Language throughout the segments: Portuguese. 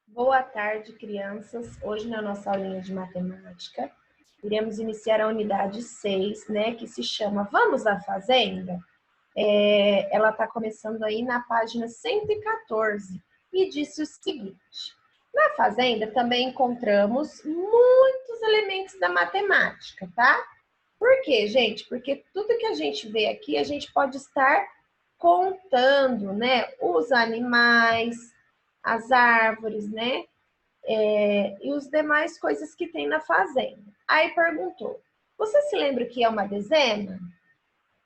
Boa tarde, crianças. Hoje, na nossa aulinha de matemática, iremos iniciar a unidade 6, né, que se chama Vamos à Fazenda? Ela está começando aí na página 114 e disse o seguinte: na Fazenda também encontramos muitos elementos da matemática, tá? Por quê, gente? Porque tudo que a gente vê aqui, a gente pode estar contando, né? Os animais, as árvores, né? E os demais coisas que tem na fazenda. Aí perguntou: você se lembra o que é uma dezena?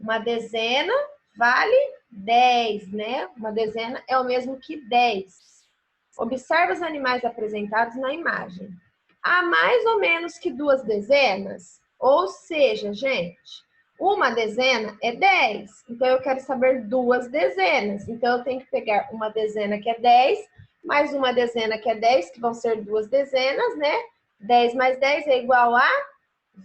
Uma dezena vale 10, né? Uma dezena é o mesmo que 10. Observe os animais apresentados na imagem. Há mais ou menos que duas dezenas? Ou seja, gente, uma dezena é 10. Então, eu quero saber duas dezenas. Então, eu tenho que pegar uma dezena que é 10, mais uma dezena que é 10, que vão ser duas dezenas, né? 10 mais 10 é igual a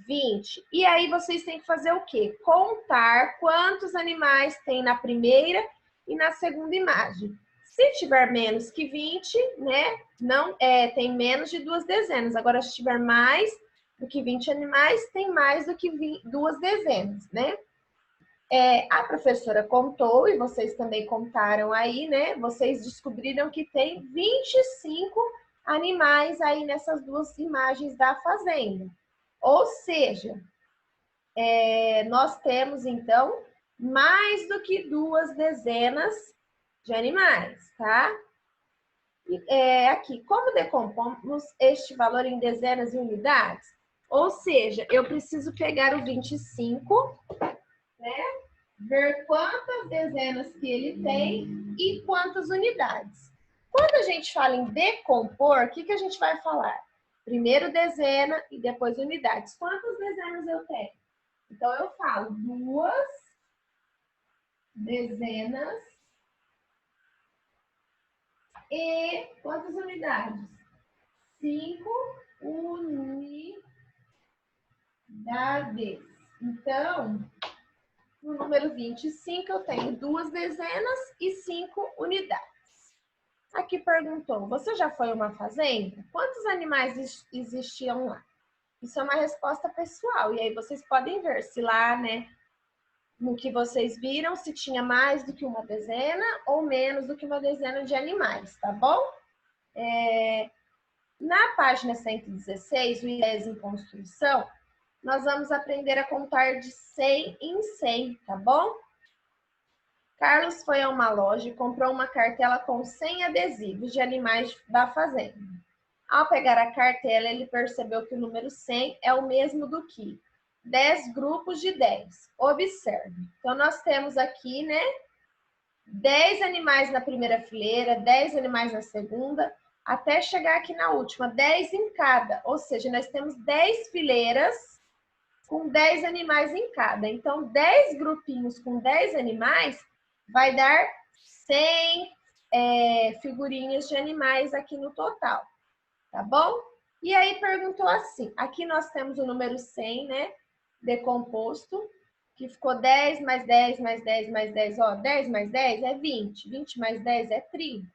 20. E aí, vocês têm que fazer o quê? Contar quantos animais tem na primeira e na segunda imagem. Se tiver menos que 20, né, não tem menos de duas dezenas. Agora, se tiver mais do que 20 animais, tem mais do que duas dezenas, né? A professora contou, e vocês também contaram aí, né? Vocês descobriram que tem 25 animais aí nessas duas imagens da fazenda. Ou seja, nós temos, então, mais do que duas dezenas de animais, tá? Aqui, como decompomos este valor em dezenas e unidades? Ou seja, eu preciso pegar o 25, né? Ver quantas dezenas que ele tem e quantas unidades. Quando a gente fala em decompor, o que a gente vai falar? Primeiro dezena e depois unidades. Quantas dezenas eu tenho? Então, eu falo duas dezenas e quantas unidades? 5 unidades. Então, no número 25, eu tenho duas dezenas e 5 unidades. Aqui perguntou, você já foi a uma fazenda? Quantos animais existiam lá? Isso é uma resposta pessoal. E aí vocês podem ver se lá, né, no que vocês viram, se tinha mais do que uma dezena ou menos do que uma dezena de animais, tá bom? Na página 116, o Ideias em Construção, nós vamos aprender a contar de 100 em 100, tá bom? Carlos foi a uma loja e comprou uma cartela com 100 adesivos de animais da fazenda. Ao pegar a cartela, ele percebeu que o número 100 é o mesmo do que 10 grupos de 10. Observe. Então, nós temos aqui, né, 10 animais na primeira fileira, 10 animais na segunda, até chegar aqui na última, 10 em cada. Ou seja, nós temos 10 fileiras com 10 animais em cada. Então, 10 grupinhos com 10 animais vai dar 100 figurinhas de animais aqui no total, tá bom? E aí perguntou assim, aqui nós temos o número 100, né, decomposto, que ficou 10 mais 10 mais 10 mais 10, ó, 10 mais 10 é 20, 20 mais 10 é 30,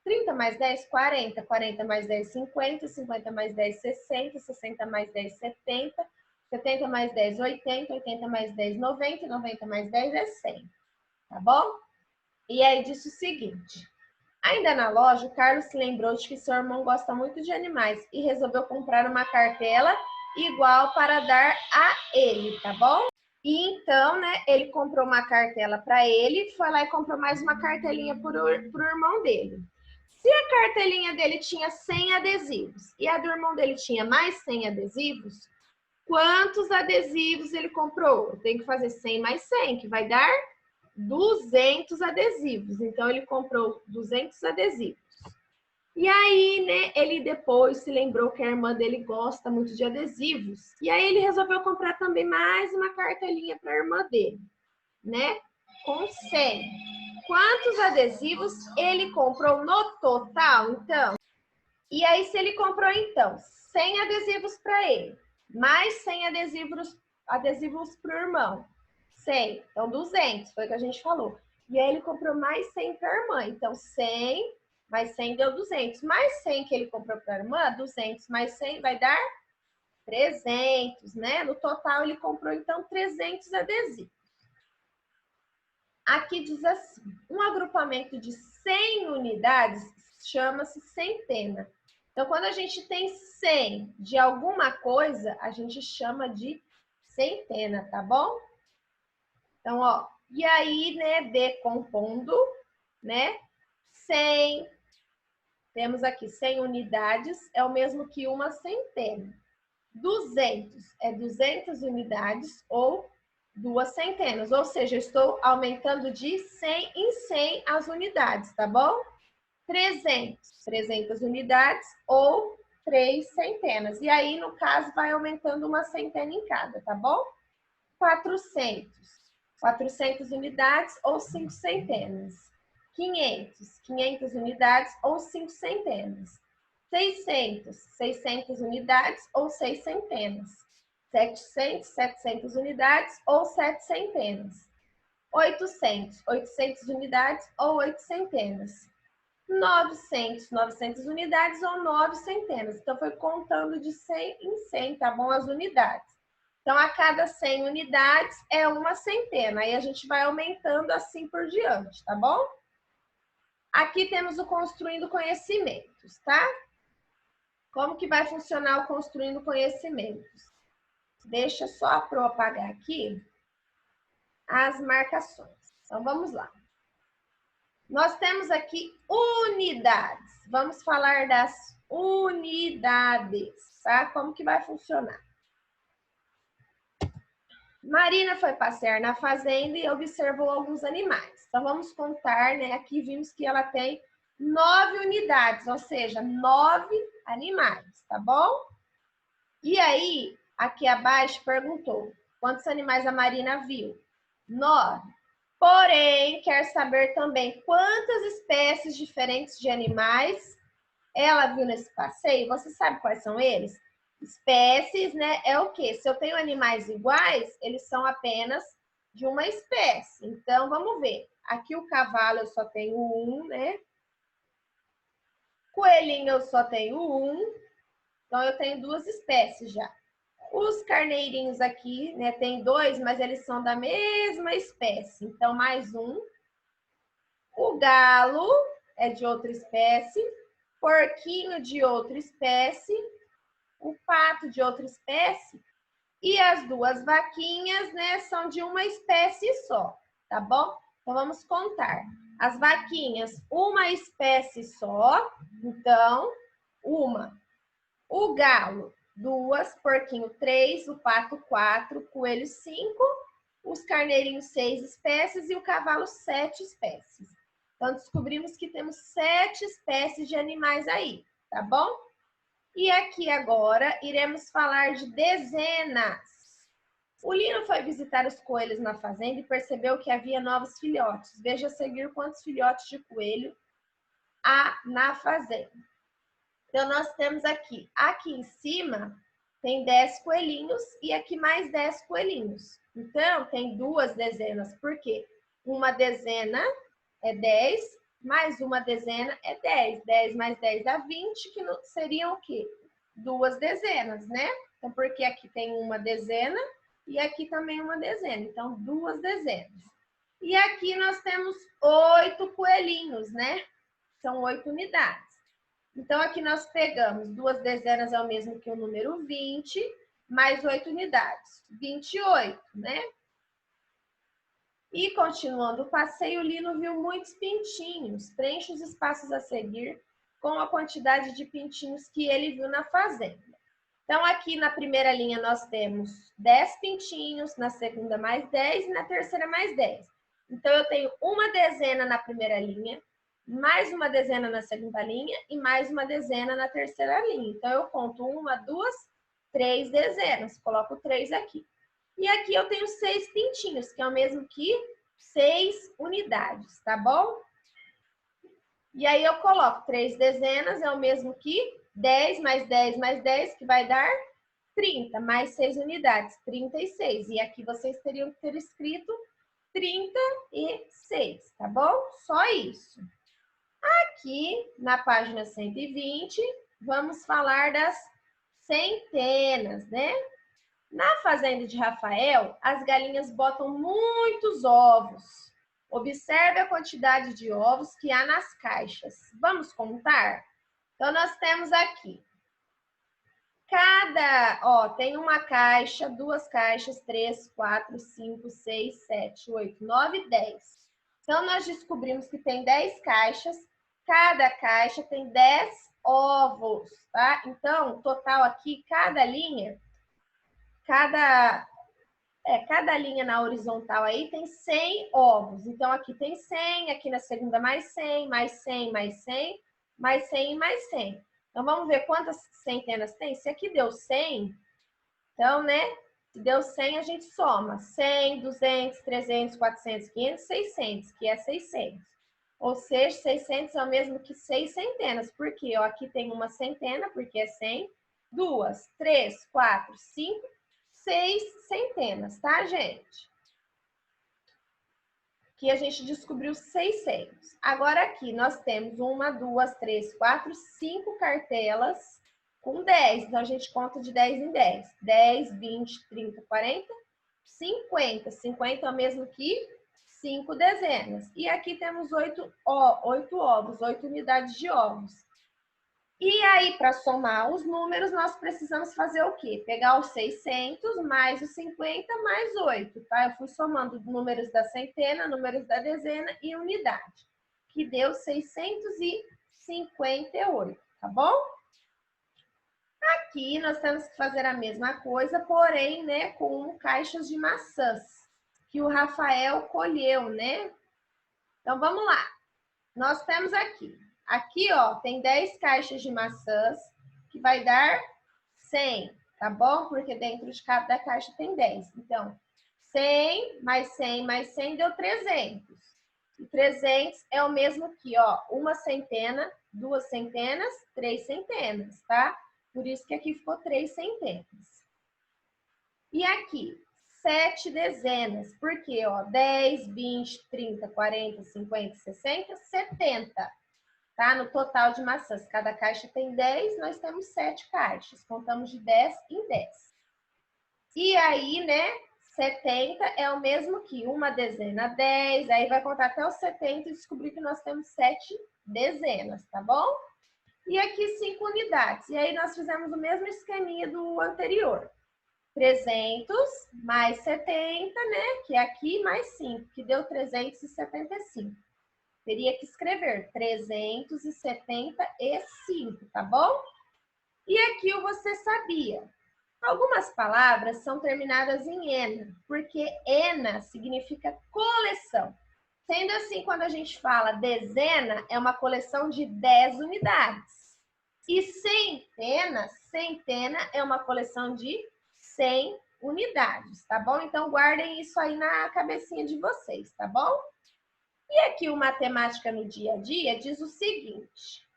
30 mais 10, 40, 40 mais 10, 50, 50 mais 10, 60, 60 mais 10, 70, 70 mais 10, 80, 80 mais 10, 90, 90 mais 10 é 100, tá bom? E aí disse o seguinte, ainda na loja, o Carlos se lembrou de que seu irmão gosta muito de animais e resolveu comprar uma cartela igual para dar a ele, tá bom? E então, né, ele comprou uma cartela para ele, foi lá e comprou mais uma cartelinha para o irmão dele. Se a cartelinha dele tinha 100 adesivos e a do irmão dele tinha mais 100 adesivos, quantos adesivos ele comprou? Tem que fazer 100 mais 100, que vai dar 200 adesivos. Então, ele comprou 200 adesivos. E aí, né, ele depois se lembrou que a irmã dele gosta muito de adesivos. E aí, ele resolveu comprar também mais uma cartelinha para a irmã dele, né? Com 100. Quantos adesivos ele comprou no total, então? E aí, se ele comprou, então, 100 adesivos para ele, mais 100 adesivos para o irmão, 100, então 200, foi o que a gente falou. E aí, ele comprou mais 100 para a irmã, então 100 mais 100 deu 200. Mais 100 que ele comprou para a irmã, 200 mais 100 vai dar 300, né? No total, ele comprou, então, 300 adesivos. Aqui diz assim, um agrupamento de 100 unidades chama-se centena. Então, quando a gente tem 100 de alguma coisa, a gente chama de centena, tá bom? Então, ó, e aí, né, decompondo, né, 100, temos aqui 100 unidades, é o mesmo que uma centena. 200 é 200 unidades ou 2 centenas, ou seja, eu estou aumentando de 100 em 100 as unidades, tá bom? 300 unidades ou 3 centenas. E aí, no caso, vai aumentando uma centena em cada, tá bom? 400 unidades ou 5 centenas. 500 unidades ou 5 centenas. 600 unidades ou 6 centenas. 700 unidades ou 7 centenas. 800 unidades ou 8 centenas. 900 unidades ou 9 centenas. Então, foi contando de 100 em 100, tá bom? As unidades. Então, a cada 100 unidades é uma centena. Aí a gente vai aumentando assim por diante, tá bom? Aqui temos o construindo conhecimentos, tá? Como que vai funcionar o construindo conhecimentos? Deixa só a Pro apagar aqui as marcações. Então, vamos lá. Nós temos aqui unidades. Vamos falar das unidades, tá? Como que vai funcionar? Marina foi passear na fazenda e observou alguns animais. Então, vamos contar, né? Aqui vimos que ela tem 9 unidades, ou seja, 9 animais, tá bom? E aí, aqui abaixo perguntou, quantos animais a Marina viu? 9. Porém, quer saber também quantas espécies diferentes de animais ela viu nesse passeio. Você sabe quais são eles? Espécies, né? É o quê? Se eu tenho animais iguais, eles são apenas de uma espécie. Então, vamos ver. Aqui o cavalo eu só tenho um, né? Coelhinho eu só tenho um. Então, eu tenho 2 espécies já. Os carneirinhos aqui, né, tem 2, mas eles são da mesma espécie. Então, mais um. O galo é de outra espécie. Porquinho de outra espécie. O pato de outra espécie. E as 2 vaquinhas, né, são de uma espécie só, tá bom? Então, vamos contar. As vaquinhas, uma espécie só. Então, uma. O galo, 2, porquinho 3, o pato 4, coelho 5, os carneirinhos 6 espécies e o cavalo 7 espécies. Então, descobrimos que temos 7 espécies de animais aí, tá bom? E aqui agora iremos falar de dezenas. O Lino foi visitar os coelhos na fazenda e percebeu que havia novos filhotes. Veja a seguir quantos filhotes de coelho há na fazenda. Então, nós temos aqui em cima, tem 10 coelhinhos e aqui mais 10 coelhinhos. Então, tem 2 dezenas, porque uma dezena é 10, mais uma dezena é 10. 10 mais 10 dá 20, que seriam o quê? 2 dezenas, né? Então, porque aqui tem uma dezena e aqui também uma dezena. Então, 2 dezenas. E aqui nós temos 8 coelhinhos, né? São 8 unidades. Então, aqui nós pegamos 2 dezenas é o mesmo que o número 20, mais 8 unidades, 28, né? E continuando o passeio, o Lino viu muitos pintinhos. Preenche os espaços a seguir com a quantidade de pintinhos que ele viu na fazenda. Então, aqui na primeira linha nós temos 10 pintinhos, na segunda mais 10 e na terceira mais 10. Então, eu tenho uma dezena na primeira linha, mais uma dezena na segunda linha e mais uma dezena na terceira linha. Então, eu conto 1, 2, 3 dezenas. Coloco 3 aqui. E aqui eu tenho 6 pintinhos, que é o mesmo que 6 unidades, tá bom? E aí eu coloco 3 dezenas, é o mesmo que 10 mais 10 mais 10, que vai dar 30, mais 6 unidades, 36. E aqui vocês teriam que ter escrito 36, tá bom? Só isso. Aqui, na página 120, vamos falar das centenas, né? Na fazenda de Rafael, as galinhas botam muitos ovos. Observe a quantidade de ovos que há nas caixas. Vamos contar? Então, nós temos aqui. Tem uma caixa, duas caixas, 3, 4, 5, 6, 7, 8, 9, 10. Então, nós descobrimos que tem 10 caixas. Cada caixa tem 10 ovos, tá? Então, total aqui, cada linha na horizontal aí tem 100 ovos. Então, aqui tem 100, aqui na segunda mais 100, mais 100, mais 100, mais 100 e mais 100. Então, vamos ver quantas centenas tem? Se aqui deu 100, então, né? Se deu 100, a gente soma 100, 200, 300, 400, 500, 600, que é 600. Ou seja, 600 é o mesmo que 6 centenas. Por quê? Ó, aqui tem uma centena, porque é 100. 2, 3, 4, 5, 6 centenas, tá, gente? Aqui a gente descobriu 600. Agora aqui nós temos 1, 2, 3, 4, 5 cartelas com 10. Então a gente conta de 10 em 10. 10, 20, 30, 40, 50. 50 é o mesmo que 5 dezenas. E aqui temos 8 ovos, 8 unidades de ovos. E aí, para somar os números, nós precisamos fazer o quê? Pegar os 600 mais os 50 mais 8, tá? Eu fui somando números da centena, números da dezena e unidade, que deu 658, tá bom? Aqui nós temos que fazer a mesma coisa, porém, né, com caixas de maçãs, que o Rafael colheu, né? Então, vamos lá. Nós temos aqui. Aqui, ó, tem 10 caixas de maçãs, que vai dar 100, tá bom? Porque dentro de cada caixa tem 10. Então, 100 mais 100 mais 100 deu 300. E 300 é o mesmo que, ó, uma centena, 2 centenas, 3 centenas, tá? Por isso que aqui ficou 3 centenas. E aqui, 7 dezenas, porque, ó, 10, 20, 30, 40, 50, 60, 70. Tá? No total de maçãs, cada caixa tem 10, nós temos 7 caixas. Contamos de 10 em 10. E aí, né, 70 é o mesmo que uma dezena, 10. Aí vai contar até os 70 e descobrir que nós temos 7 dezenas, tá bom? E aqui 5 unidades. E aí nós fizemos o mesmo esqueminha do anterior. 300 mais 70, né, que é aqui, mais 5, que deu 375. Teria que escrever 375, tá bom? E aqui o você sabia. Algumas palavras são terminadas em ena, porque ena significa coleção. Sendo assim, quando a gente fala dezena, é uma coleção de 10 unidades. E centena é uma coleção de 100 unidades, tá bom? Então, guardem isso aí na cabecinha de vocês, tá bom? E aqui o Matemática no Dia a Dia diz o seguinte: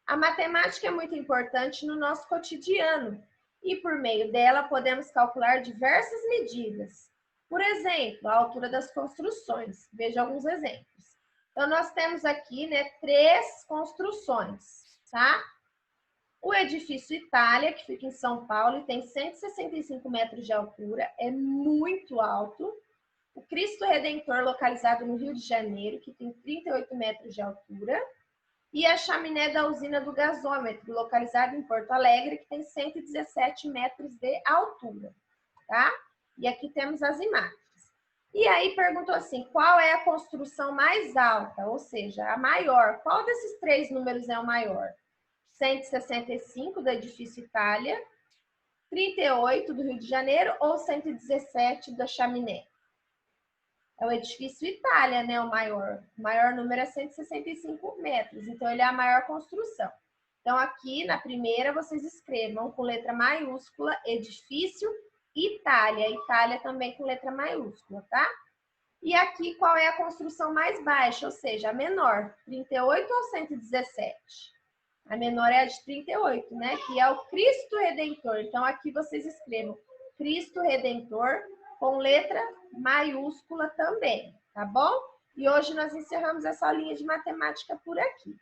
a matemática é muito importante no nosso cotidiano e por meio dela podemos calcular diversas medidas. Por exemplo, a altura das construções. Veja alguns exemplos. Então, nós temos aqui, né, 3 construções, tá? O edifício Itália, que fica em São Paulo e tem 165 metros de altura, é muito alto. O Cristo Redentor, localizado no Rio de Janeiro, que tem 38 metros de altura. E a chaminé da usina do gasômetro, localizada em Porto Alegre, que tem 117 metros de altura, tá? E aqui temos as imagens. E aí perguntou assim, qual é a construção mais alta? Ou seja, a maior. Qual desses 3 números é o maior? 165 do edifício Itália, 38 do Rio de Janeiro ou 117 da chaminé? É o edifício Itália, né? O maior número é 165 metros, então ele é a maior construção. Então, aqui na primeira, vocês escrevam com letra maiúscula, edifício Itália. Itália também com letra maiúscula, tá? E aqui, qual é a construção mais baixa, ou seja, a menor, 38 ou 117? A menor é a de 38, né? Que é o Cristo Redentor. Então, aqui vocês escrevam Cristo Redentor com letra maiúscula também, tá bom? E hoje nós encerramos essa aulinha de matemática por aqui.